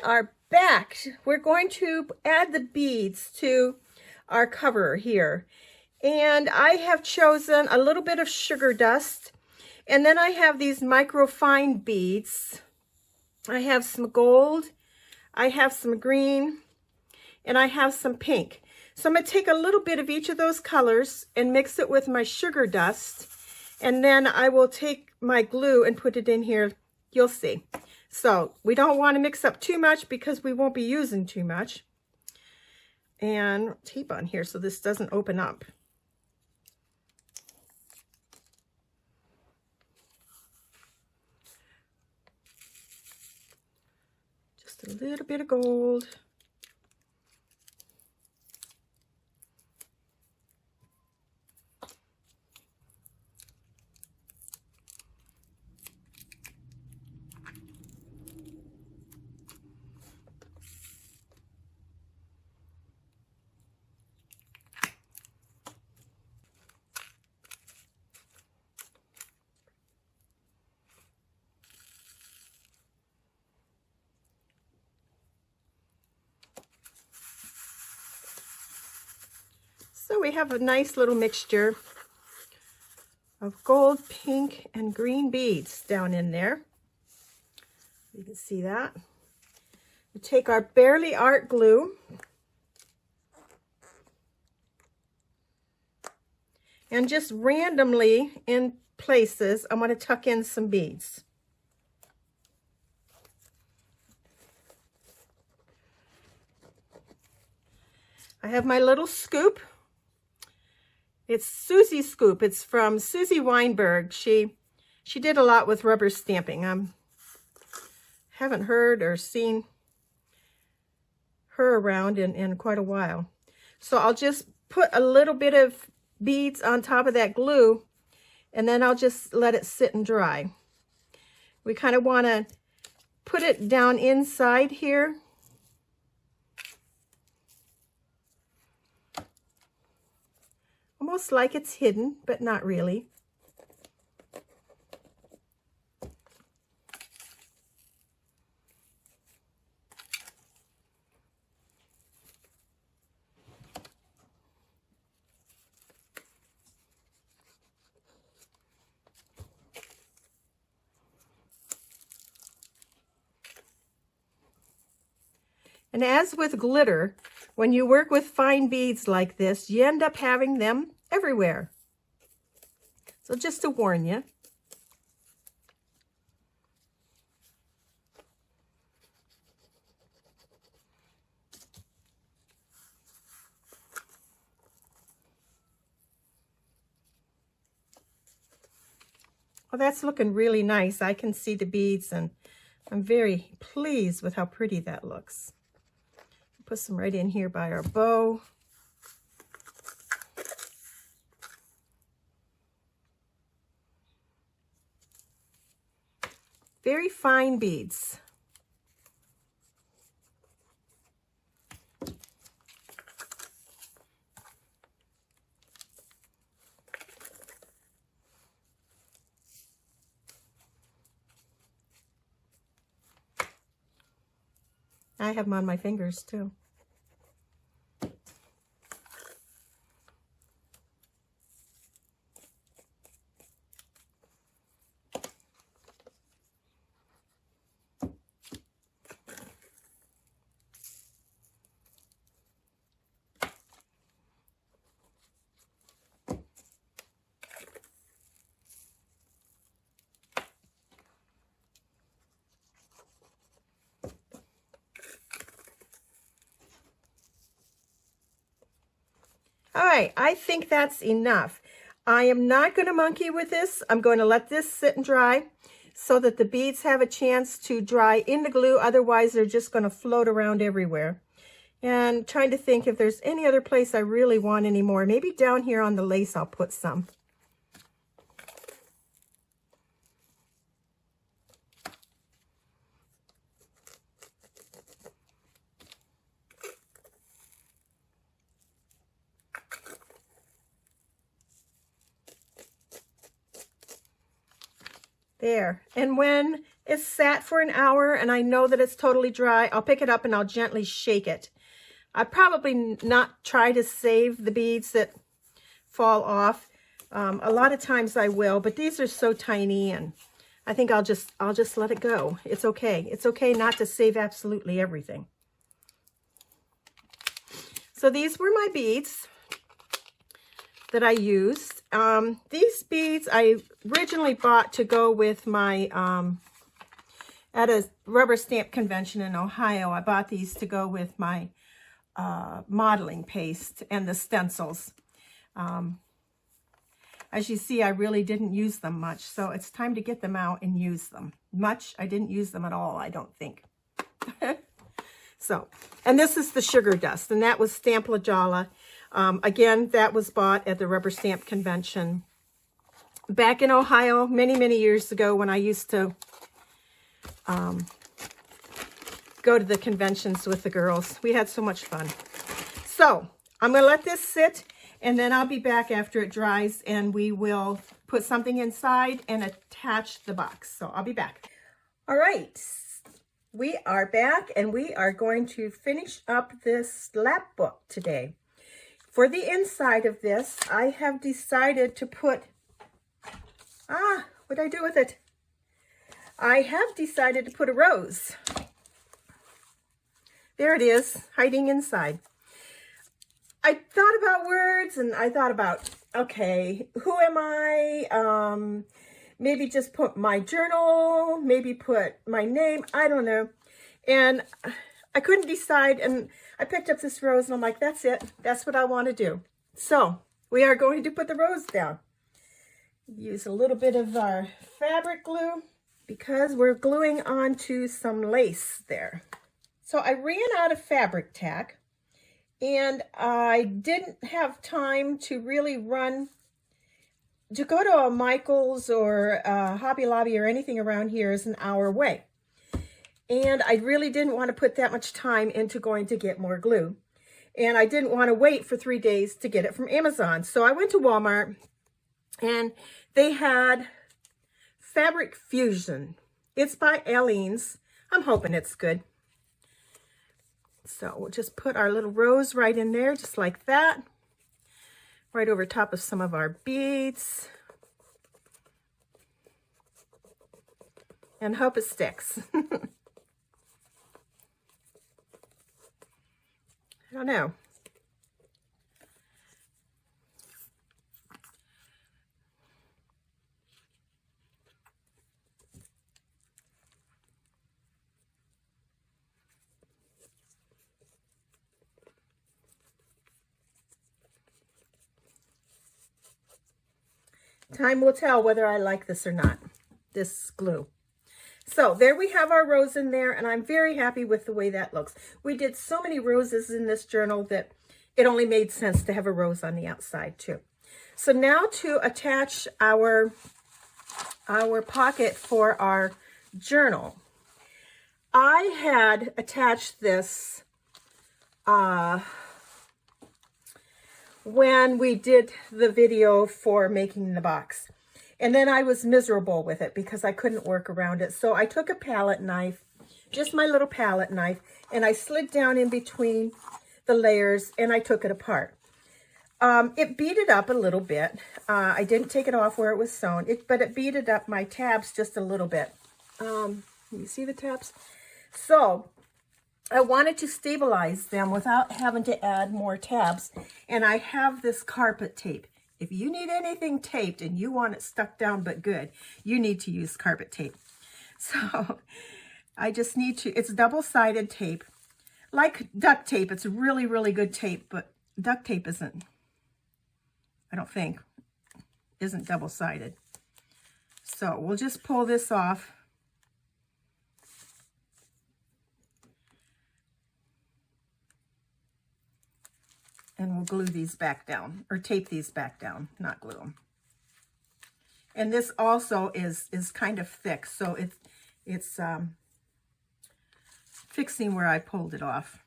are back. We're going to add the beads to our cover here. And I have chosen a little bit of sugar dust. And then I have these microfine beads. I have some gold, I have some green, and I have some pink. So I'm going to take a little bit of each of those colors and mix it with my sugar dust. And then I will take my glue and put it in here. You'll see. So we don't want to mix up too much because we won't be using too much. And tape on here so this doesn't open up. Just a little bit of gold. So we have a nice little mixture of gold, pink, and green beads down in there. You can see that. We take our Barely Art glue and just randomly in places, I'm going to tuck in some beads. I have my little scoop. It's Susie's scoop. It's from Susie Weinberg. She did a lot with rubber stamping. Haven't heard or seen her around in quite a while. So I'll just put a little bit of beads on top of that glue, and then I'll just let it sit and dry. We kind of want to put it down inside here. Almost like it's hidden, but not really. And as with glitter, when you work with fine beads like this, you end up having them everywhere. So just to warn you. Well, that's looking really nice. I can see the beads and I'm very pleased with how pretty that looks. Put some right in here by our bow. Very fine beads. I have them on my fingers too. All right, I think that's enough. I am not going to monkey with this. I'm going to let this sit and dry so that the beads have a chance to dry in the glue. Otherwise, they're just going to float around everywhere. And trying to think if there's any other place I really want any more. Maybe down here on the lace I'll put some. There. And when it's sat for an hour and I know that it's totally dry, I'll pick it up and I'll gently shake it. I probably not try to save the beads that fall off. A lot of times I will, but these are so tiny, and I think I'll just let it go. It's okay. It's okay not to save absolutely everything. So these were my beads that I used. These beads I originally bought to go with my, at a rubber stamp convention in Ohio, I bought these to go with my modeling paste and the stencils. As you see, I really didn't use them much, so it's time to get them out and use them. I didn't use them at all, I don't think. So, and this is the sugar dust, and that was Stamplajala. Again, that was bought at the rubber stamp convention back in Ohio many, many years ago when I used to go to the conventions with the girls. We had so much fun. So, I'm going to let this sit, and then I'll be back after it dries, and we will put something inside and attach the box. So, I'll be back. All right. We are back, and we are going to finish up this Lapbook today. For the inside of this, I have decided to put, what did I do with it? I have decided to put a rose. There it is, hiding inside. I thought about words, and I thought about, okay, who am I? Maybe just put my journal, maybe put my name, I don't know. And I couldn't decide, and I picked up this rose, and I'm like, that's it. That's what I want to do. So we are going to put the rose down. Use a little bit of our fabric glue because we're gluing onto some lace there. So I ran out of fabric tack, and I didn't have time to really run to go to a Michael's or a Hobby Lobby or anything around here is an hour away. And I really didn't want to put that much time into going to get more glue. And I didn't want to wait for 3 days to get it from Amazon. So I went to Walmart, and they had Fabric Fusion. It's by Aleene's. I'm hoping it's good. So we'll just put our little rose right in there, just like that. Right over top of some of our beads. And hope it sticks. I don't know. Time will tell whether I like this or not, this glue. So there we have our rose in there, and I'm very happy with the way that looks. We did so many roses in this journal that it only made sense to have a rose on the outside too. So now to attach our pocket for our journal. I had attached this when we did the video for making the box. And then I was miserable with it because I couldn't work around it. So I took a palette knife, just my little palette knife, and I slid down in between the layers and I took it apart. It beaded up a little bit. I didn't take it off where it was sewn, but it beaded up my tabs just a little bit. You see the tabs? So I wanted to stabilize them without having to add more tabs. And I have this carpet tape. If you need anything taped and you want it stuck down but good, you need to use carpet tape. So I just need to, it's double-sided tape. Like duct tape, it's really, really good tape, but duct tape isn't, I don't think, isn't double-sided. So we'll just pull this off. And we'll glue these back down, or tape these back down, not glue them. And this also is kind of thick, so it's fixing where I pulled it off.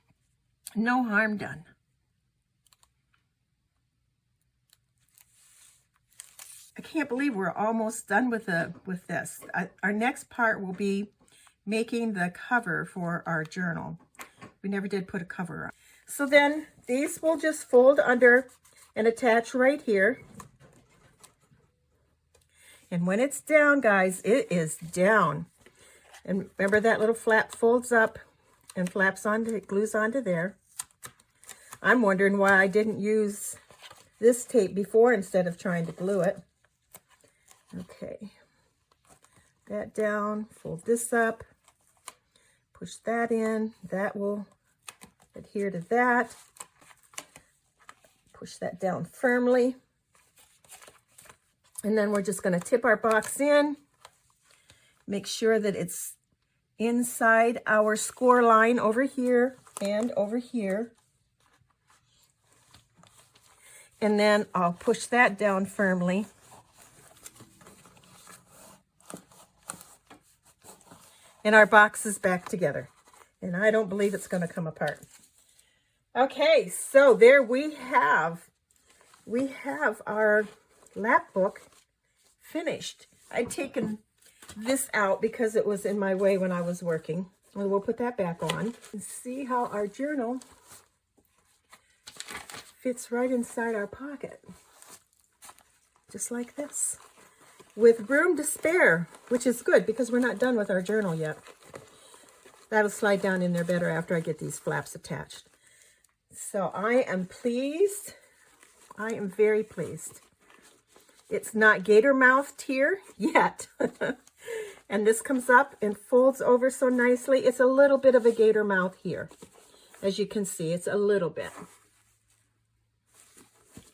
No harm done. I can't believe we're almost done with this. Our next part will be making the cover for our journal. We never did put a cover on. So then these will just fold under and attach right here. And when it's down, guys, it is down. And remember that little flap folds up and flaps onto, glues onto there. I'm wondering why I didn't use this tape before instead of trying to glue it. Okay, that down, fold this up, push that in, that will adhere to that. Push that down firmly. And then we're just going to tip our box in, make sure that it's inside our score line over here and over here. And then I'll push that down firmly. And our box is back together. And I don't believe it's going to come apart. Okay, so there we have our Lapbook finished. I'd taken this out because it was in my way when I was working. And we'll put that back on and see how our journal fits right inside our pocket. Just like this. With room to spare, which is good because we're not done with our journal yet. That'll slide down in there better after I get these flaps attached. So I am pleased. I am very pleased. It's not gator mouthed here yet. And this comes up and folds over so nicely. It's a little bit of a gator mouth here. As you can see, it's a little bit.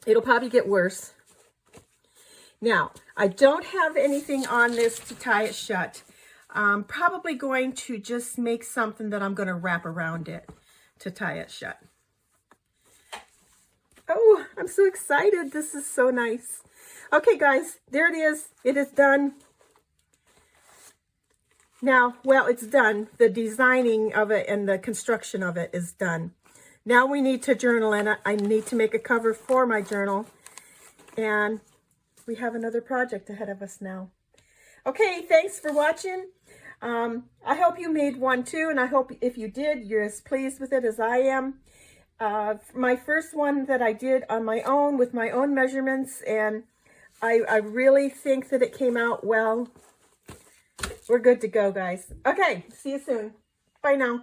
It'll probably get worse. Now, I don't have anything on this to tie it shut. I'm probably going to just make something that I'm going to wrap around it to tie it shut. Oh, I'm so excited. This is so nice. Okay, guys, there it is. It is done. Now, well, it's done. The designing of it and the construction of it is done. Now we need to journal in it. I need to make a cover for my journal. And we have another project ahead of us now. Okay, thanks for watching. I hope you made one too, and I hope if you did, you're as pleased with it as I am. My first one that I did on my own with my own measurements, and I really think that it came out well. We're good to go, guys. Okay, see you soon. Bye now.